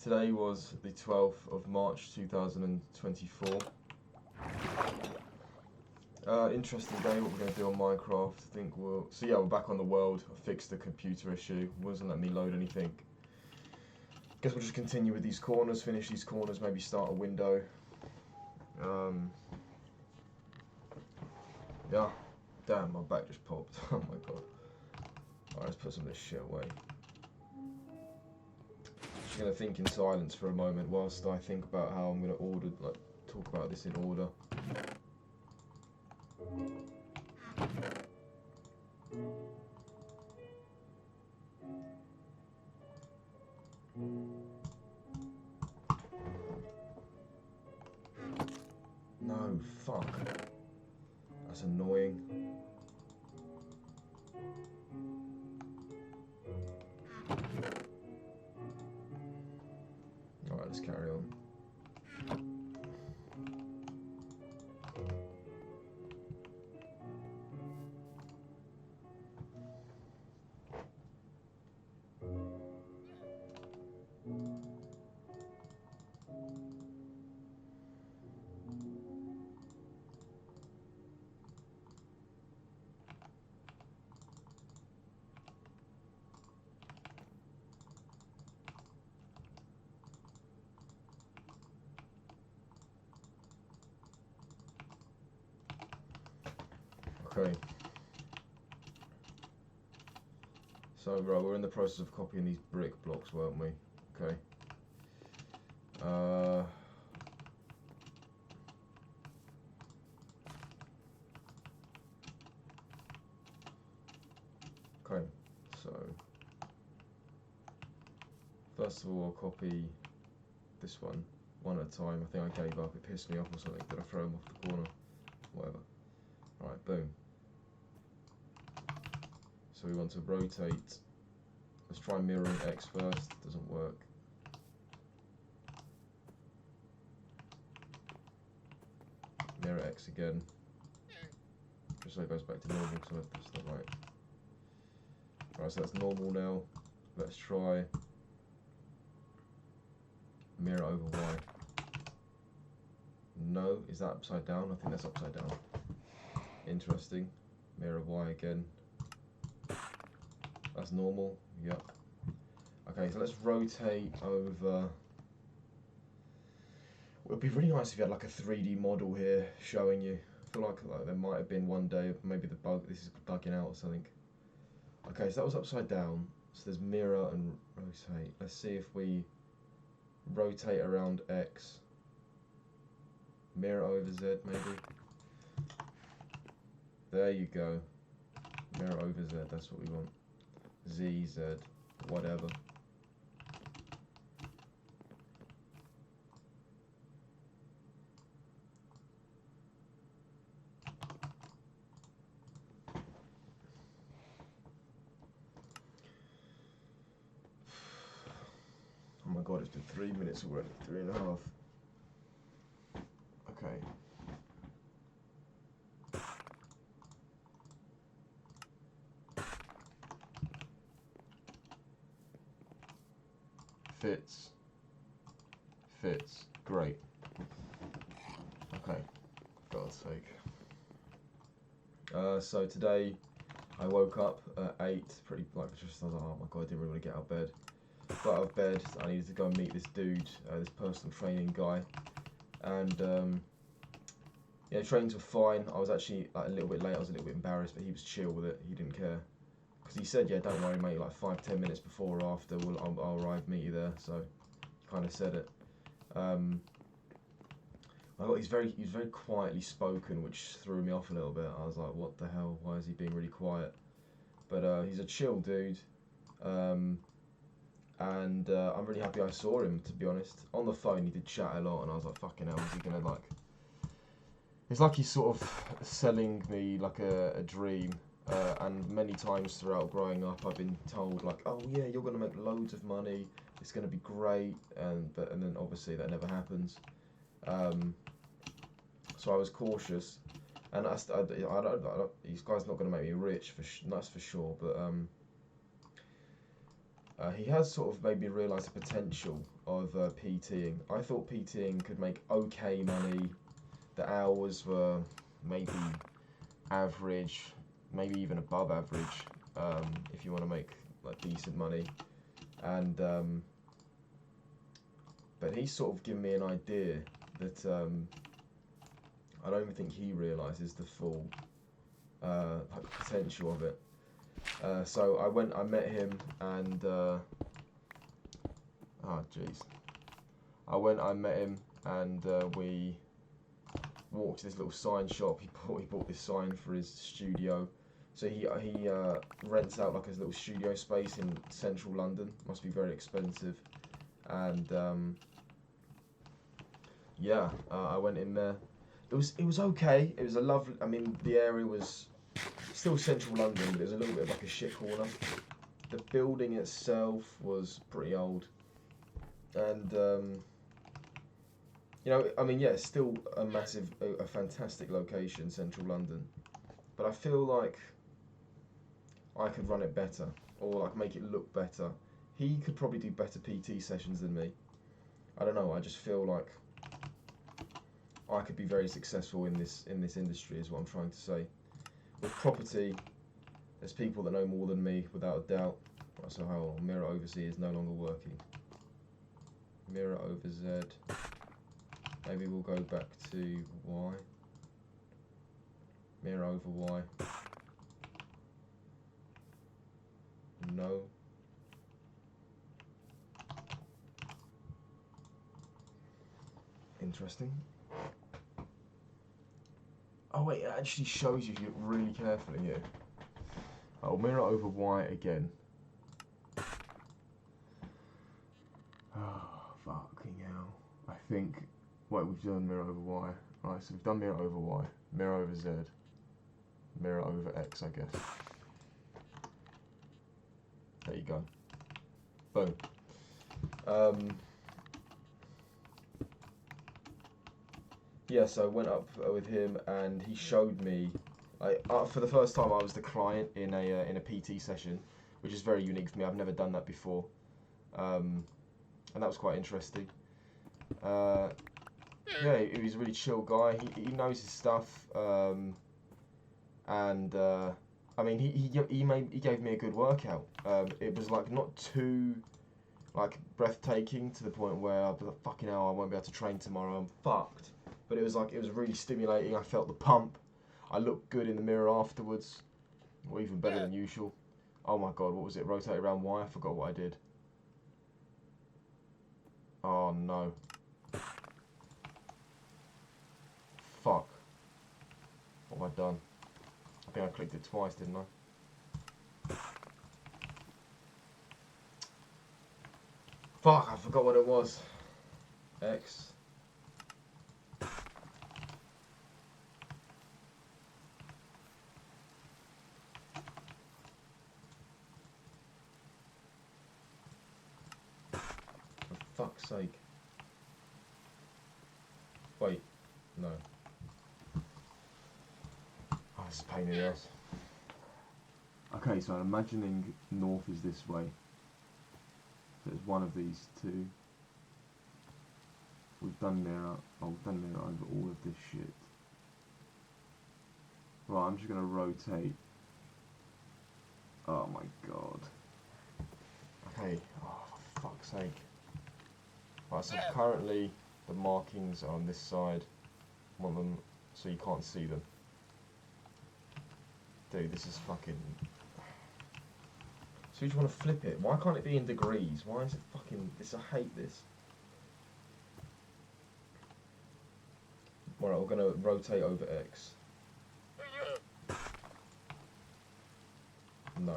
Today was the 12th of March 2024. Interesting day, what we're going to do on Minecraft. I think we'll... So yeah, we're back on the world. I fixed the computer issue. It wasn't letting me load anything. Guess we'll just continue with these corners, finish these corners, maybe start a window. Yeah. Damn, my back just popped. Oh my god. Alright, let's put some of this shit away. Just gonna think in silence for a moment whilst I think about how I'm gonna talk about this in order. No, fuck. That's annoying. Alright, let's carry on. Okay. So, right, we're in the process of copying these brick blocks, weren't we? Okay. Okay, so first of all, I'll copy this one at a time. I think I gave up, it pissed me off or something. Did I throw them off the corner? Whatever. Alright, boom. So we want to rotate. Let's try mirroring X first, doesn't work. Mirror X again. Just so it goes back to normal, so that's not right. Alright, so that's normal now. Let's try mirror over Y. No, is that upside down? I think that's upside down. Interesting. Mirror Y again. That's normal, yep. Okay, so let's rotate over. It would be really nice if you had like a 3D model here showing you. I feel like there might have been one day, maybe this is bugging out or something. Okay, so that was upside down. So there's mirror and rotate. Let's see if we rotate around X. Mirror over Z maybe. There you go. Mirror over Z, that's what we want. Z, Z, whatever. Oh my god, it's been 3 minutes already, 3.5. Okay. Fits, great. Okay, for God's sake. So today I woke up at 8, pretty like I was like, oh my god, I didn't really want to get out of bed. Got out of bed, I needed to go and meet this dude, this personal training guy, and yeah, trains were fine. I was actually like, a little bit late, I was a little bit embarrassed, but he was chill with it, he didn't care. Because he said, yeah, don't worry mate, like 5-10 minutes before or after, I'll arrive, meet you there, so he kind of said it. He's very quietly spoken, which threw me off a little bit. I was like, what the hell, why is he being really quiet? But he's a chill dude, and I'm really happy I saw him, to be honest. On the phone he did chat a lot, and I was like, fucking hell, is he gonna like... It's like he's sort of selling me like a dream. And many times throughout growing up, I've been told like, "Oh yeah, you're gonna make loads of money. It's gonna be great," and then obviously that never happens. So I was cautious, and I don't these guys not gonna make me rich that's for sure. But He has sort of made me realise the potential of PTing. I thought PTing could make okay money. The hours were maybe average, maybe even above average, if you want to make like decent money. And but he's sort of given me an idea that I don't even think he realises the full potential of it. So I met him, and oh jeez, I met him, and we walked to this little sign shop. He bought this sign for his studio. So he rents out like his little studio space in central London. Must be very expensive, and yeah, I went in there. It was okay. It was a lovely. I mean, the area was still central London, but it was a little bit of like a shit corner. The building itself was pretty old, and you know, I mean, yeah, it's still a fantastic location, central London. But I feel like I could run it better, or like make it look better. He could probably do better PT sessions than me. I don't know. I just feel like I could be very successful in this industry, is what I'm trying to say. With property, there's people that know more than me, without a doubt. Right, so how mirror over Z is no longer working. Mirror over Z. Maybe we'll go back to Y. Mirror over Y. No. Interesting. Oh wait, it actually shows you if you look really carefully here. Oh, mirror over Y again. Oh, fucking hell. I think, wait, we've done mirror over Y. Right, so we've done mirror over Y, mirror over Z, mirror over X, I guess. There you go. Boom. Yeah, so I went up with him, and he showed me. For the first time, I was the client in a PT session, which is very unique for me. I've never done that before, and that was quite interesting. Yeah, he was a really chill guy. He knows his stuff, and I mean, he gave me a good workout. It was like not too like breathtaking to the point where I'd be like, fucking hell, I won't be able to train tomorrow. I'm fucked. But it was really stimulating. I felt the pump. I looked good in the mirror afterwards, or even better than usual. Oh my god, what was it? Rotate around Y? I forgot what I did. Oh no. Fuck. What have I done? I think I clicked it twice, didn't I? Fuck, I forgot what it was. X. For fuck's sake. Wait, no. Oh, this is a pain in the ass. Okay, so I'm imagining north is this way. So it's one of these two. We've done mirror. Oh, we've done mirror over all of this shit. Right, I'm just gonna rotate. Oh my god. Okay, oh for fuck's sake. Right, so currently the markings are on this side. I want them so you can't see them. Dude, this is fucking... So you just want to flip it? Why can't it be in degrees? Why is it fucking... I hate this. Alright, we're going to rotate over X. No.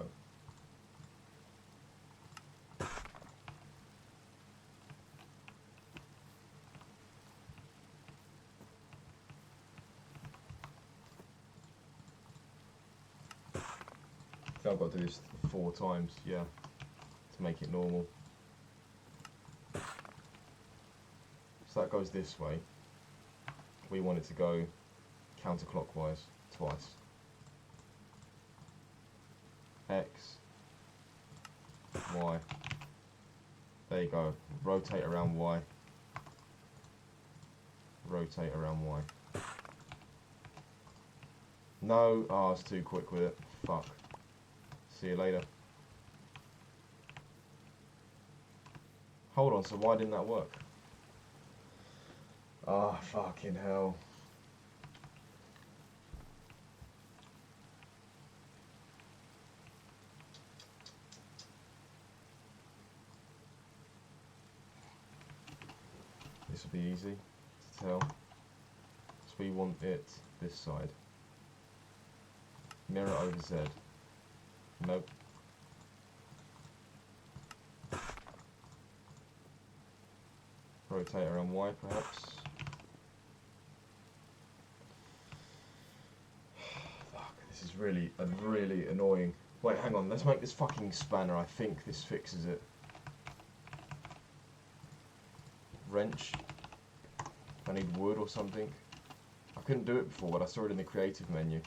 I think I've got to do this 4 times, yeah, to make it normal. So that goes this way. We want it to go counterclockwise twice. X, Y. There you go. Rotate around Y. Rotate around Y. No, oh, I was too quick with it. Fuck. See you later. Hold on, so why didn't that work? Ah, oh, fucking hell. This will be easy to tell. So we want it this side. Mirror over Z. Nope. Rotate around Y perhaps. Fuck, this is really annoying. Wait, hang on, let's make this fucking spanner. I think this fixes it. Wrench. I need wood or something. I couldn't do it before, but I saw it in the creative menu.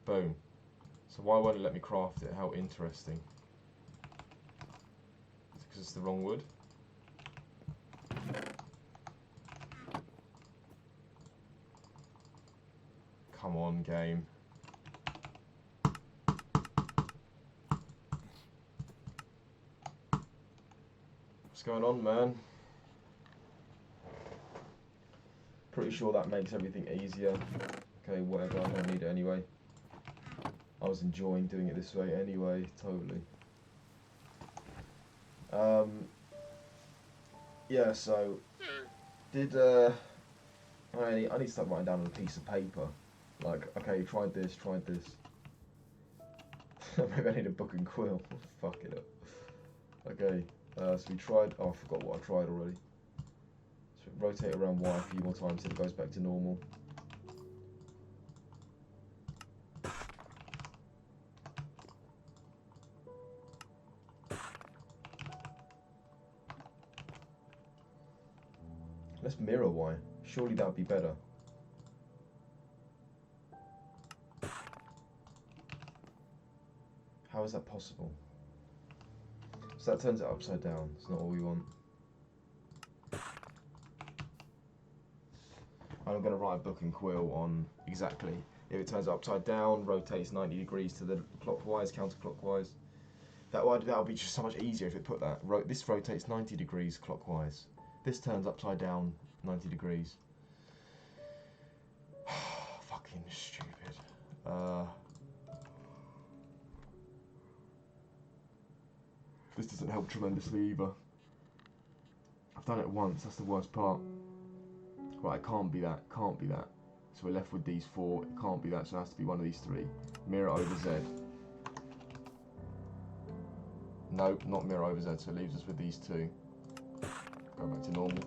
Boom. So why won't it let me craft it? How interesting. It's because it's the wrong wood. Come on, game. What's going on, man? Pretty sure that makes everything easier. Okay, whatever, I don't need it anyway. I was enjoying doing it this way anyway, totally. Yeah, so did I need to start writing down on a piece of paper. Like, okay, tried this. Maybe I need a book and quill. Fuck it up. Okay, so we tried. Oh, I forgot what I tried already. So rotate around Y a few more times till it goes back to normal. Let's mirror Y. Surely that would be better. How is that possible? So that turns it upside down. It's not all we want. I'm going to write a book and quill on exactly. If it turns upside down, rotates 90 degrees to the clockwise, counterclockwise. That would be just so much easier if it put that. This rotates 90 degrees clockwise. This turns upside down 90 degrees. Fucking stupid. This doesn't help tremendously either. I've done it once, that's the worst part. Right, it can't be that, can't be that. So we're left with these four, it can't be that, so it has to be one of these three. Mirror over Z. Nope, not mirror over Z, so it leaves us with these two. Go back to normal.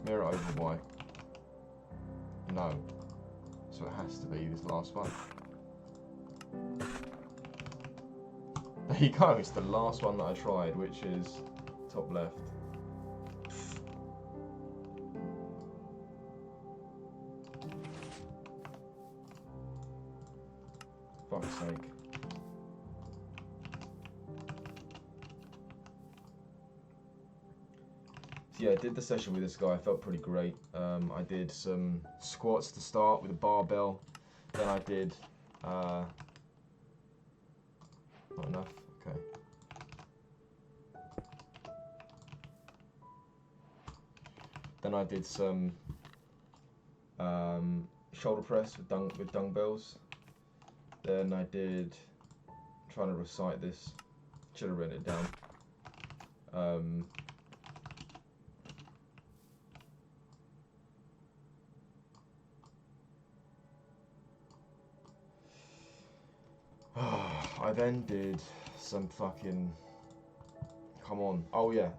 Mirror over Y. No. So it has to be this last one. There you go, it's the last one that I tried, which is top left. Fuck's sake. So yeah, I did the session with this guy, I felt pretty great. I did some squats to start with a barbell, then I did, not enough, okay. Then I did some shoulder press with dumbbells. Then I did, I'm trying to recite this, should have written it down. I then did some fucking, come on, oh yeah,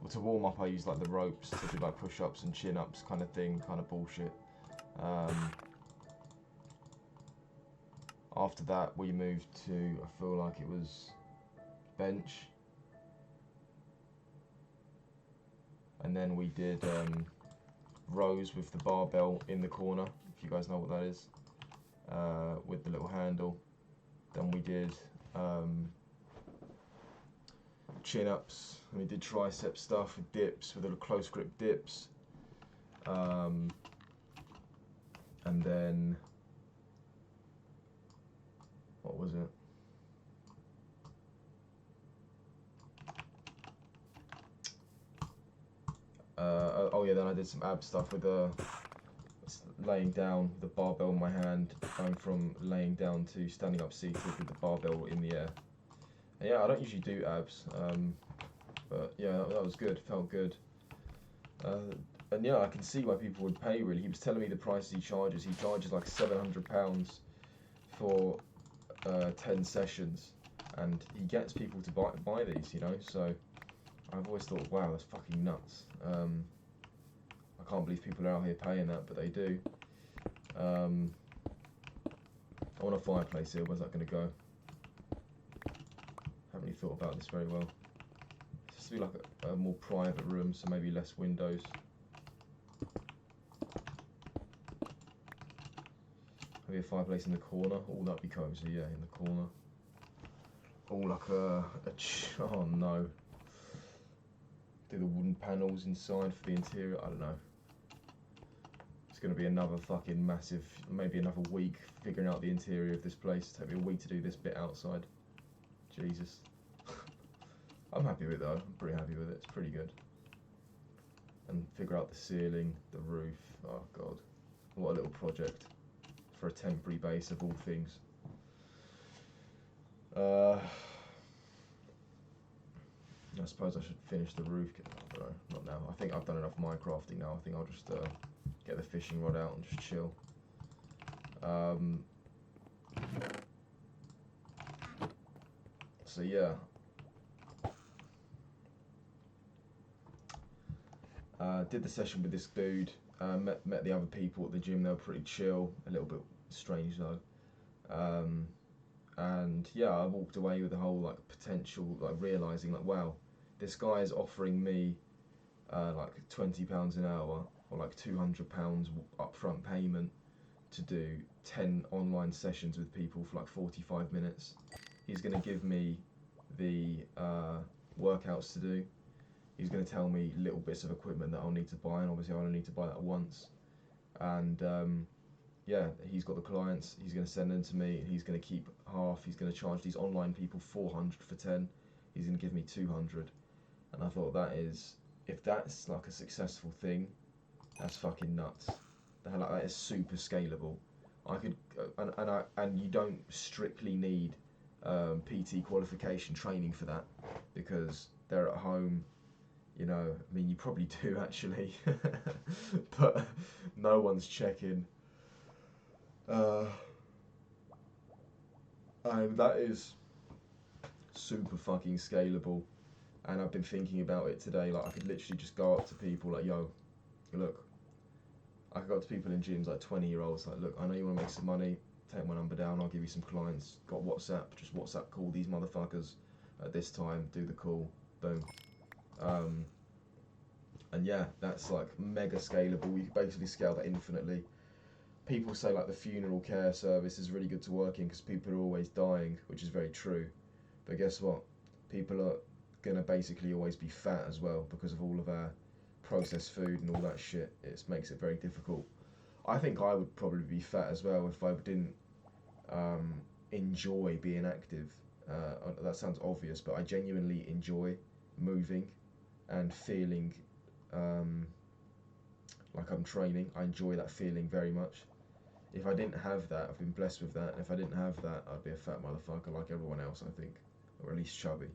to warm up I used like the ropes to do like push-ups and chin-ups kind of thing, kind of bullshit. After that we moved to, I feel like it was bench. and then we did rows with the barbell in the corner, if you guys know what that is, with the little handle. Then we did chin-ups, and we did tricep stuff with dips, with little close grip dips. And then, what was it? Oh yeah, then I did some ab stuff with laying down, the barbell in my hand, going from laying down to standing up seated with the barbell in the air. And yeah, I don't usually do abs, but yeah, that was good, felt good. And yeah, I can see why people would pay, really. He was telling me the prices he charges. He charges like £700 for 10 sessions, and he gets people to buy these, you know, so I've always thought, wow, that's fucking nuts. I can't believe people are out here paying that, but they do. I want a fireplace here. Where's that going to go? Haven't really thought about this very well. It's supposed to be like a more private room, so maybe less windows. Maybe a fireplace in the corner. Oh, that'd be cozy, yeah, in the corner. Oh, like oh no. Do the wooden panels inside for the interior? I don't know. It's going to be another fucking massive, maybe another week figuring out the interior of this place. It'll take me a week to do this bit outside. Jesus. I'm happy with it though. I'm pretty happy with it. It's pretty good. And figure out the ceiling, the roof. Oh god. What a little project for a temporary base of all things. I suppose I should finish the roof. I don't know, not now. I think I've done enough Minecrafting now. I think I'll just get the fishing rod out and just chill. So yeah. Did the session with this dude. Met the other people at the gym. They were pretty chill. A little bit strange though. And yeah, I walked away with the whole like potential, like realizing like, wow, this guy is offering me like £20 an hour or like £200 upfront payment to do 10 online sessions with people for like 45 minutes. He's going to give me the workouts to do. He's going to tell me little bits of equipment that I'll need to buy, and obviously I'll only need to buy that once. And yeah, he's got the clients, he's going to send them to me, and he's going to keep half. He's going to charge these online people 400 for 10. He's going to give me 200. And I thought, that is, if that's like a successful thing, that's fucking nuts. That is super scalable. I could, and you don't strictly need PT qualification training for that, because they're at home. You know, I mean, you probably do actually, but no one's checking. That is super fucking scalable, and I've been thinking about it today. Like, I could literally just go up to people like, yo, look. I could go up to people in gyms, like 20-year-olds, like, look, I know you want to make some money. Take my number down. I'll give you some clients. Got WhatsApp? Just WhatsApp call these motherfuckers at this time. Do the call. Boom. And yeah, that's like mega scalable. You can basically scale that infinitely. People say like the funeral care service is really good to work in because people are always dying, which is very true. But guess what? People are gonna basically always be fat as well because of all of our processed food and all that shit. It makes it very difficult. I think I would probably be fat as well if I didn't enjoy being active. That sounds obvious, but I genuinely enjoy moving and feeling like I'm training. I enjoy that feeling very much. If I didn't have that, I've been blessed with that, and if I didn't have that, I'd be a fat motherfucker like everyone else, I think, or at least chubby.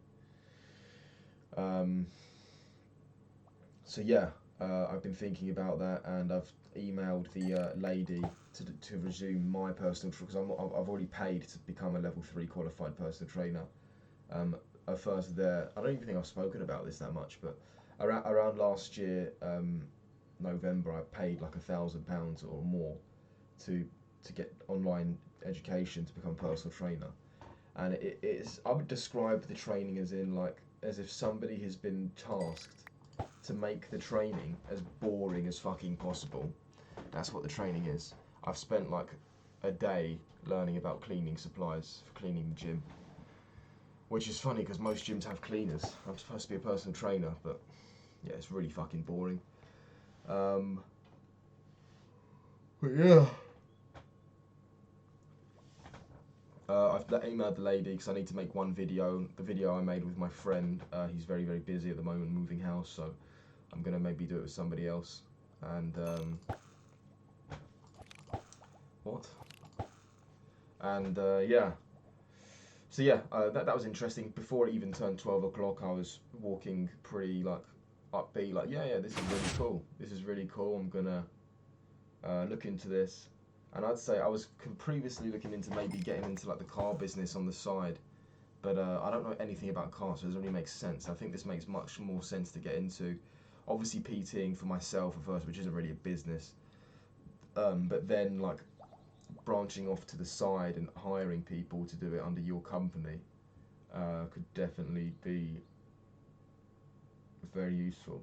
So yeah, I've been thinking about that, and I've emailed the lady to resume my personal because I've already paid to become a level 3 qualified personal trainer. At first there, I don't even think I've spoken about this that much, but around last year, November, I paid like £1,000 or more to get online education to become a personal trainer, and it's, I would describe the training as if somebody has been tasked to make the training as boring as fucking possible. That's what the training is. I've spent like a day learning about cleaning supplies for cleaning the gym, which is funny because most gyms have cleaners. I'm supposed to be a personal trainer, but yeah, it's really fucking boring. But yeah. I've emailed the lady because I need to make one video. The video I made with my friend, he's very, very busy at the moment moving house, so I'm going to maybe do it with somebody else. And, what? And, yeah. So yeah, that was interesting. Before it even turned 12 o'clock, I was walking pretty, like, upbeat, like, yeah, this is really cool. This is really cool. I'm going to look into this. And I'd say I was previously looking into maybe getting into like the car business on the side, but I don't know anything about cars, so it doesn't really make sense. I think this makes much more sense to get into. Obviously PTing for myself at first, which isn't really a business, but then like branching off to the side and hiring people to do it under your company could definitely be very useful.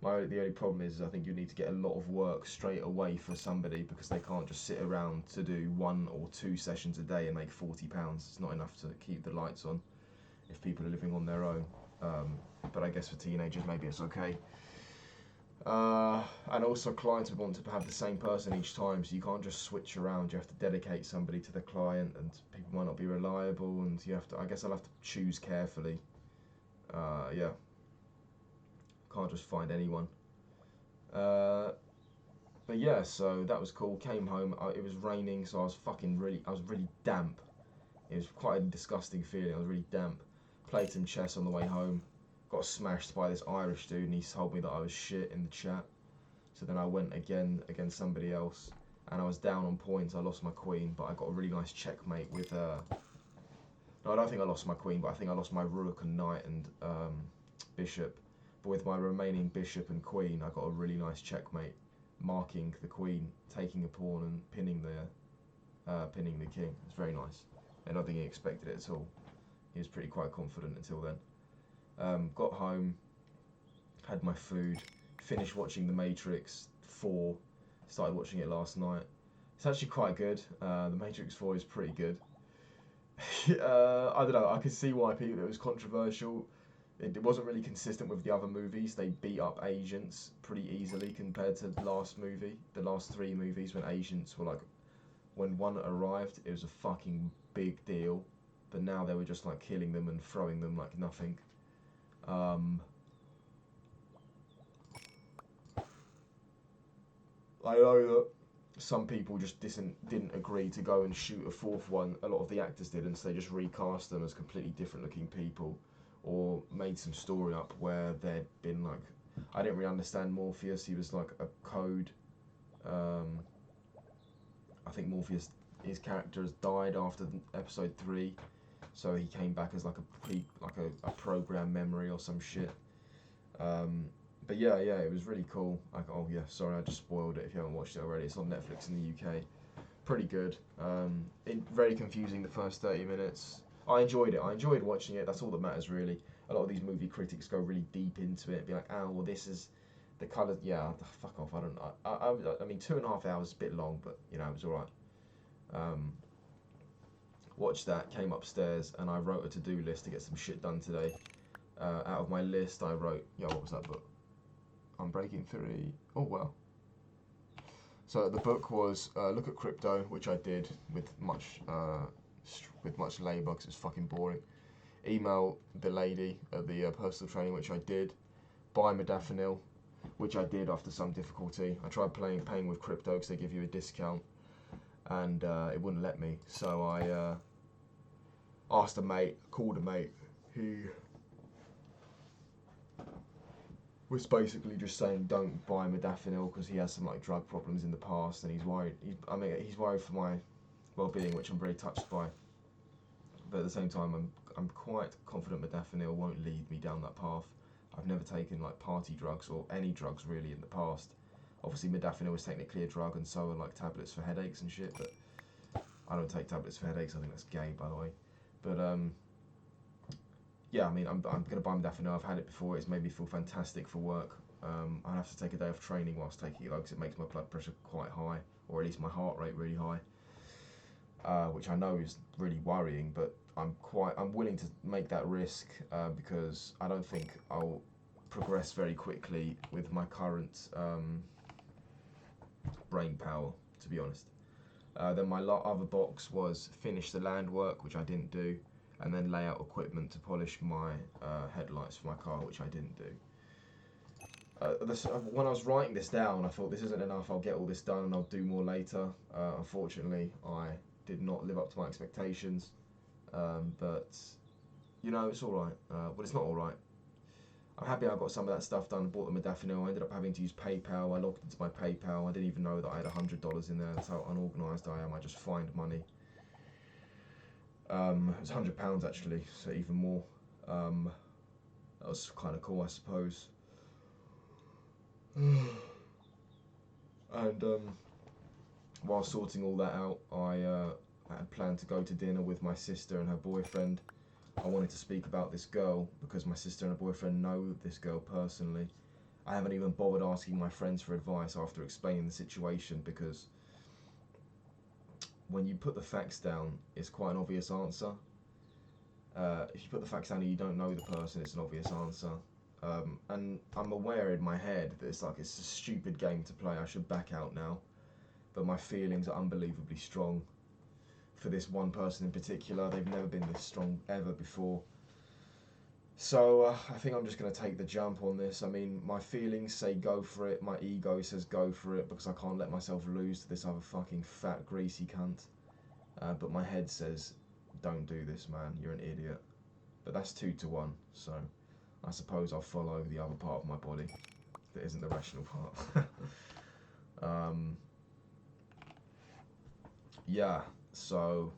The only problem is I think you need to get a lot of work straight away for somebody because they can't just sit around to do 1 or 2 sessions a day and make £40. It's not enough to keep the lights on if people are living on their own. But I guess for teenagers maybe it's okay. And also clients would want to have the same person each time, so you can't just switch around. You have to dedicate somebody to the client, and people might not be reliable, and you have to. I guess I'll have to choose carefully. Yeah. Can't just find anyone. But yeah, so that was cool. Came home. It was raining, so I was really damp. It was quite a disgusting feeling. I was really damp. Played some chess on the way home. Got smashed by this Irish dude, and he told me that I was shit in the chat. So then I went again against somebody else, and I was down on points. I lost my queen, but I got a really nice checkmate with. No, I don't think I lost my queen, but I think I lost my rook and knight and bishop. But with my remaining bishop and queen, I got a really nice checkmate, marking the queen, taking a pawn, and pinning the king. It's very nice. I don't think he expected it at all. He was quite confident until then. Got home, had my food, finished watching The Matrix 4. Started watching it last night. It's actually quite good. The Matrix 4 is pretty good. I don't know. I could see why it was controversial. It wasn't really consistent with the other movies. They beat up agents pretty easily compared to the last movie. The last 3 movies, when agents were like, when one arrived, it was a fucking big deal. But now they were just like killing them and throwing them like nothing. I know that some people just didn't agree to go and shoot a 4th one. A lot of the actors didn't, so they just recast them as completely different looking people. Or made some story up where there'd been like, I didn't really understand Morpheus. He was like a code. I think Morpheus, his character has died after episode 3, so he came back as like a program memory or some shit. But yeah, it was really cool. Like, oh yeah, sorry, I just spoiled it if you haven't watched it already. It's on Netflix in the UK. Pretty good. Very confusing the first 30 minutes. I enjoyed it. I enjoyed watching it. That's all that matters, really. A lot of these movie critics go really deep into it and be like, oh, well, this is the colour. Yeah, fuck off. I don't know. I mean, 2.5 hours is a bit long, but, you know, it was alright. Watched that, came upstairs, and I wrote a to-do list to get some shit done today. Out of my list, I wrote, what was that book? Unbreaking Theory. Oh, well. So the book was Look at Crypto, which I did with much labour because it's fucking boring. Email the lady at the personal training, which I did. Buy modafinil, which I did after some difficulty. I tried paying with crypto because they give you a discount, and it wouldn't let me. So I called a mate, who was basically just saying don't buy modafinil because he has some like drug problems in the past, and he's worried. He's worried for my well-being, which I'm very touched by. But at the same time, I'm quite confident modafinil won't lead me down that path. I've never taken like party drugs or any drugs really in the past. Obviously, modafinil is technically a drug, and so are like tablets for headaches and shit. But I don't take tablets for headaches. I think that's gay, by the way. But yeah, I mean, I'm gonna buy modafinil. I've had it before. It's made me feel fantastic for work. I have to take a day off training whilst taking it because it makes my blood pressure quite high, or at least my heart rate really high, which I know is really worrying. But I'm willing to make that risk because I don't think I'll progress very quickly with my current brain power, to be honest. Then my other box was finish the land work, which I didn't do, and then lay out equipment to polish my headlights for my car, which I didn't do. When I was writing this down, I thought this isn't enough, I'll get all this done and I'll do more later. Unfortunately, I did not live up to my expectations, but you know, it's alright. But it's not alright. I'm happy I got some of that stuff done, bought the modafinil. I ended up having to use PayPal. I logged into my PayPal. I didn't even know that I had $100 in there. That's how unorganised I am. I just find money. It was £100 actually, so even more. That was kind of cool, I suppose. And while sorting all that out, I had planned to go to dinner with my sister and her boyfriend. I wanted to speak about this girl because my sister and her boyfriend know this girl personally. I haven't even bothered asking my friends for advice after explaining the situation because when you put the facts down, it's quite an obvious answer. If you put the facts down and you don't know the person, it's an obvious answer. And I'm aware in my head that it's a stupid game to play. I should back out now. But my feelings are unbelievably strong for this one person in particular. They've never been this strong ever before. So I think I'm just going to take the jump on this. I mean, my feelings say go for it. My ego says go for it because I can't let myself lose to this other fucking fat, greasy cunt. But my head says, don't do this, man. You're an idiot. But that's 2-1. So I suppose I'll follow the other part of my body that isn't the rational part. Yeah, so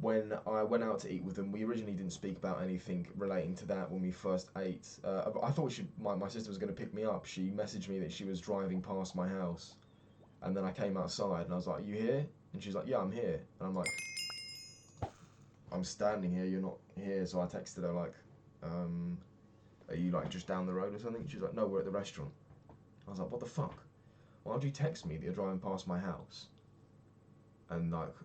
when I went out to eat with them, we originally didn't speak about anything relating to that when we first ate. I thought my sister was going to pick me up. She messaged me that she was driving past my house. And then I came outside and I was like, are you here? And she's like, yeah, I'm here. And I'm like, I'm standing here, you're not here. So I texted her like, are you like just down the road or something? She's like, no, we're at the restaurant. I was like, what the fuck? Why don't you text me that you're driving past my house? And like,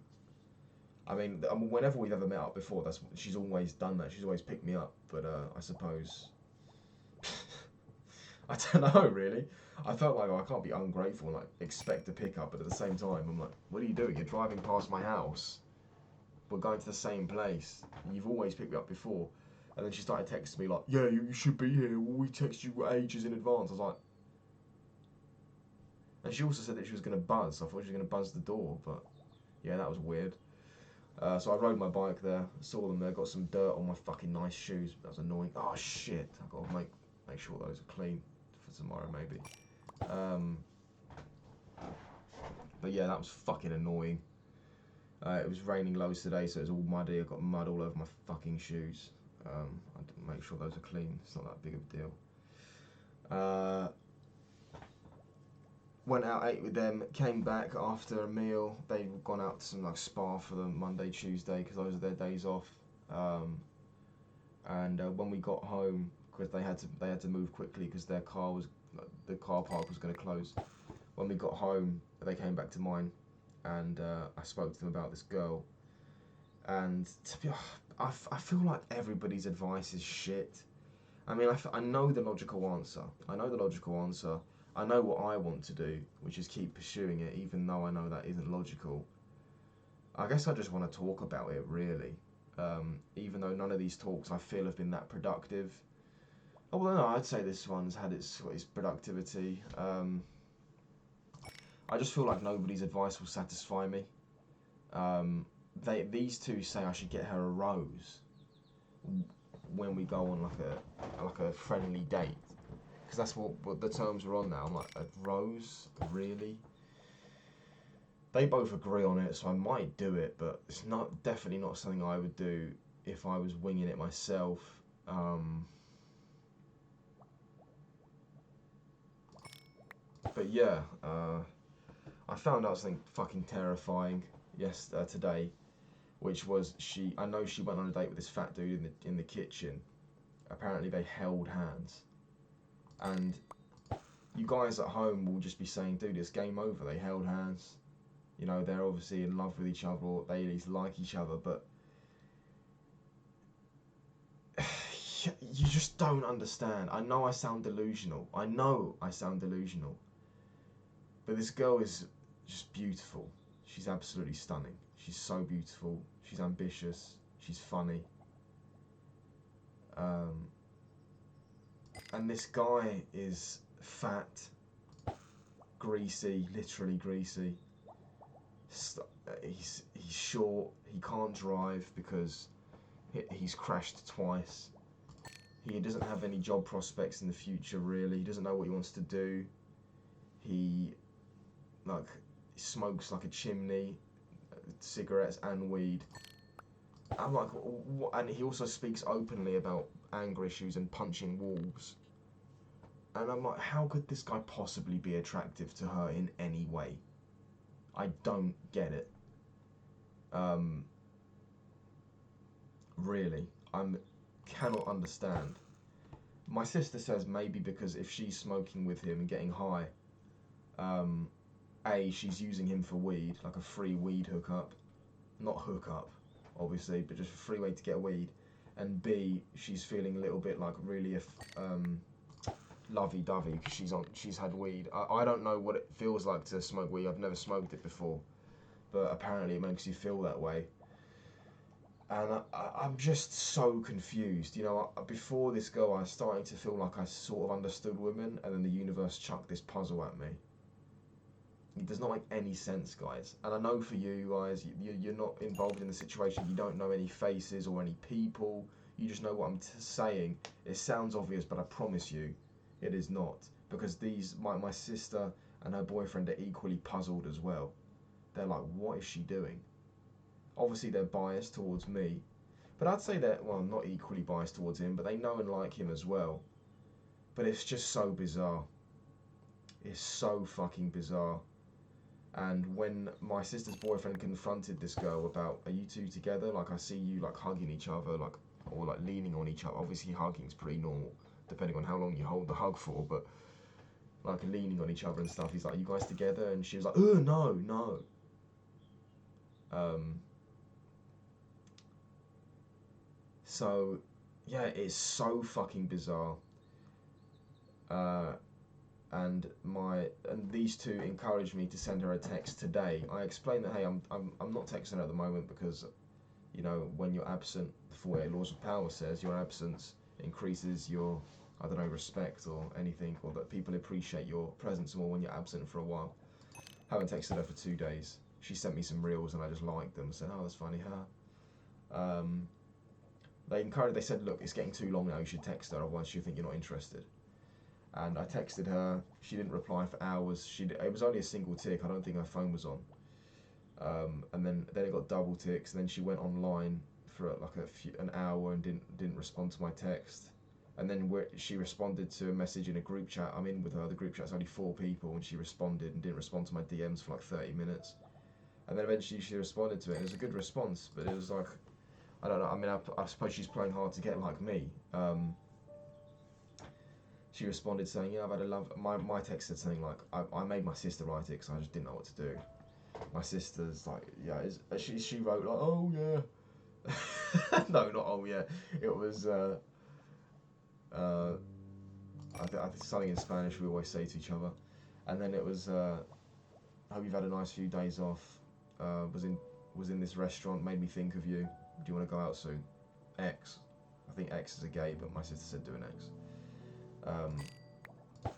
I mean, whenever we've ever met up before, she's always done that. She's always picked me up. But I suppose, I don't know really. I felt like I can't be ungrateful and like expect a pickup, but at the same time, I'm like, what are you doing? You're driving past my house. We're going to the same place. You've always picked me up before. And then she started texting me like, yeah, you should be here. We text you ages in advance. I was like, and she also said that she was going to buzz. I thought she was going to buzz the door, but yeah, that was weird. So I rode my bike there, saw them there, got some dirt on my fucking nice shoes. That was annoying. Oh shit, I've got to make sure those are clean for tomorrow maybe. But yeah, that was fucking annoying. It was raining loads today, so it was all muddy. I got mud all over my fucking shoes. I had to make sure those are clean. It's not that big of a deal. Went out, ate with them, came back after a meal. They'd gone out to some like spa for the Monday, Tuesday, because those are their days off. And when we got home, because they had to move quickly because the car park was going to close. When we got home, they came back to mine, and I spoke to them about this girl. And I feel like everybody's advice is shit. I mean, I know the logical answer. I know what I want to do, which is keep pursuing it, even though I know that isn't logical. I guess I just want to talk about it, really. Even though none of these talks I feel have been that productive. Oh, well, no, I'd say this one's had its productivity. I just feel like nobody's advice will satisfy me. These two say I should get her a rose when we go on like a friendly date. Because that's what the terms are on now. I'm like, a rose? Really? They both agree on it, so I might do it, but it's definitely not something I would do if I was winging it myself. But yeah, I found out something fucking terrifying today. which was I know she went on a date with this fat dude in the kitchen. Apparently they held hands, and you guys at home will just be saying, dude, it's game over. They held hands. You know, they're obviously in love with each other, or they at least like each other, but you just don't understand. I know I sound delusional. But this girl is just beautiful. She's absolutely stunning. She's so beautiful. She's ambitious. She's funny. And this guy is fat, greasy, literally greasy. He's short. He can't drive because he's crashed twice. He doesn't have any job prospects in the future, really. He doesn't know what he wants to do. He smokes like a chimney, cigarettes and weed. I'm like, what? And he also speaks openly about anger issues and punching walls. And I'm like, how could this guy possibly be attractive to her in any way? I don't get it. Really, cannot understand. My sister says maybe because if she's smoking with him and getting high, she's using him for weed, like a free weed hookup. Not hookup, obviously, but just a free way to get weed. And B, she's feeling a little bit like really lovey-dovey because she's had weed. I don't know what it feels like to smoke weed. I've never smoked it before, but apparently it makes you feel that way. And I'm just so confused. You know, before this girl, I was starting to feel like I sort of understood women, and then the universe chucked this puzzle at me. It does not make any sense, guys. And I know for you guys, you're not involved in the situation. You don't know any faces or any people. You just know what I'm saying. It sounds obvious, but I promise you, it is not. Because my sister and her boyfriend are equally puzzled as well. They're like, what is she doing? Obviously, they're biased towards me. But I'd say they're, well, not equally biased towards him, but they know and like him as well. But it's just so bizarre. It's so fucking bizarre. And when my sister's boyfriend confronted this girl about, are you two together? Like, I see you like hugging each other, like, or like leaning on each other. Obviously, hugging's pretty normal, depending on how long you hold the hug for. But like leaning on each other and stuff. He's like, are you guys together? And she was like, oh no. So, yeah, it's so fucking bizarre. And these two encouraged me to send her a text today. I explained that, hey, I'm not texting her at the moment because, you know, when you're absent, the 48 Laws of Power says your absence increases your, I don't know, respect or anything, or that people appreciate your presence more when you're absent for a while. Haven't texted her for 2 days. She sent me some reels and I just liked them. Said, oh, that's funny, huh? They said, look, it's getting too long now, you should text her, otherwise she'll think you're not interested. And I texted her, she didn't reply for hours. It was only a single tick, I don't think her phone was on. And then it got double ticks, and then she went online for like an hour and didn't respond to my text. And then she responded to a message in a group chat. I'm in with her, the group chat's only 4 people, and she responded and didn't respond to my DMs for like 30 minutes. And then eventually she responded to it, and it was a good response, but it was like, I don't know, I mean, I suppose she's playing hard to get like me. She responded saying, yeah, I've had a love... My text said something like, I made my sister write it because I just didn't know what to do. My sister's like, yeah, she wrote like, oh yeah. No, not oh yeah. It was, I think something in Spanish we always say to each other. And then it was, I hope you've had a nice few days off. Was in this restaurant, made me think of you. Do you want to go out soon? X. I think X is a gay, but my sister said do an X.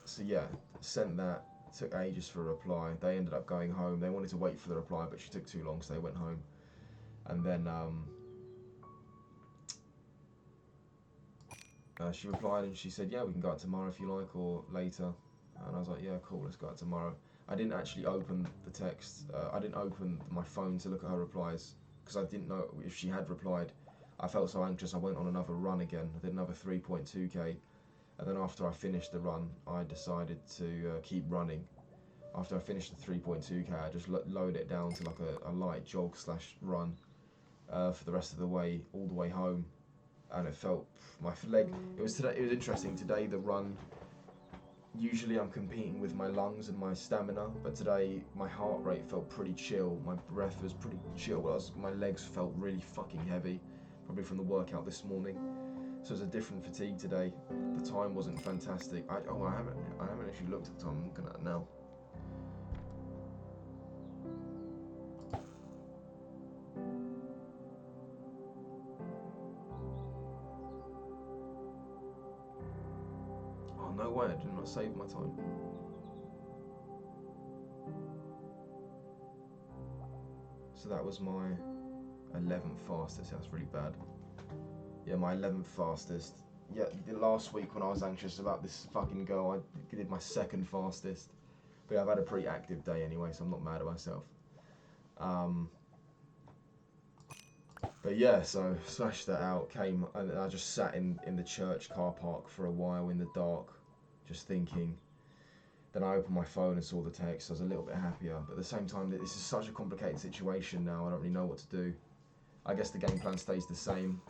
So yeah, sent that, took ages for a reply. They ended up going home. They wanted to wait for the reply, but she took too long, so they went home. And then she replied and she said, yeah, we can go out tomorrow if you like, or later. And I was like, yeah, cool, let's go out tomorrow. I didn't actually open the text. I didn't open my phone to look at her replies because I didn't know if she had replied. I felt so anxious, I went on another run again. I did another 3.2k. And then after I finished the run, I decided to keep running. After I finished the 3.2k, I just lowered it down to like a light jog/run. for the rest of the way, all the way home, and it felt my leg. It was today. It was interesting today. The run. Usually I'm competing with my lungs and my stamina, but today my heart rate felt pretty chill. My breath was pretty chill. My legs felt really fucking heavy, probably from the workout this morning. So it's a different fatigue today. The time wasn't fantastic. I haven't actually looked at the time. I'm looking at it now. Oh no way! I did not save my time. So that was my 11th fastest. That's really bad. Yeah, my 11th fastest. Yeah, the last week when I was anxious about this fucking goal, I did my 2nd fastest. But yeah, I've had a pretty active day anyway, so I'm not mad at myself. But yeah, so smashed that out, came, and I just sat in the church car park for a while in the dark, just thinking. Then I opened my phone and saw the text. I was a little bit happier, but at the same time, this is such a complicated situation now. I don't really know what to do. I guess the game plan stays the same.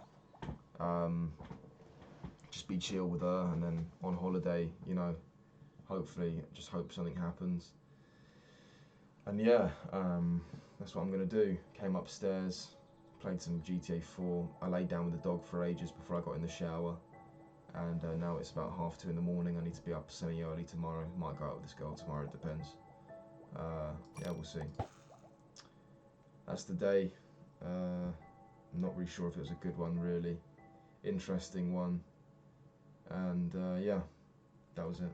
Just be chill with her, and then on holiday, you know, hopefully, just hope something happens. And yeah, that's what I'm gonna do. Came upstairs, played some GTA 4. I laid down with the dog for ages before I got in the shower. And now it's about 2:30 in the morning. I need to be up semi-early tomorrow. Might go out with this girl tomorrow, it depends. Yeah, we'll see. That's the day. I'm not really sure if it was a good one, really. Interesting one. And yeah, that was it.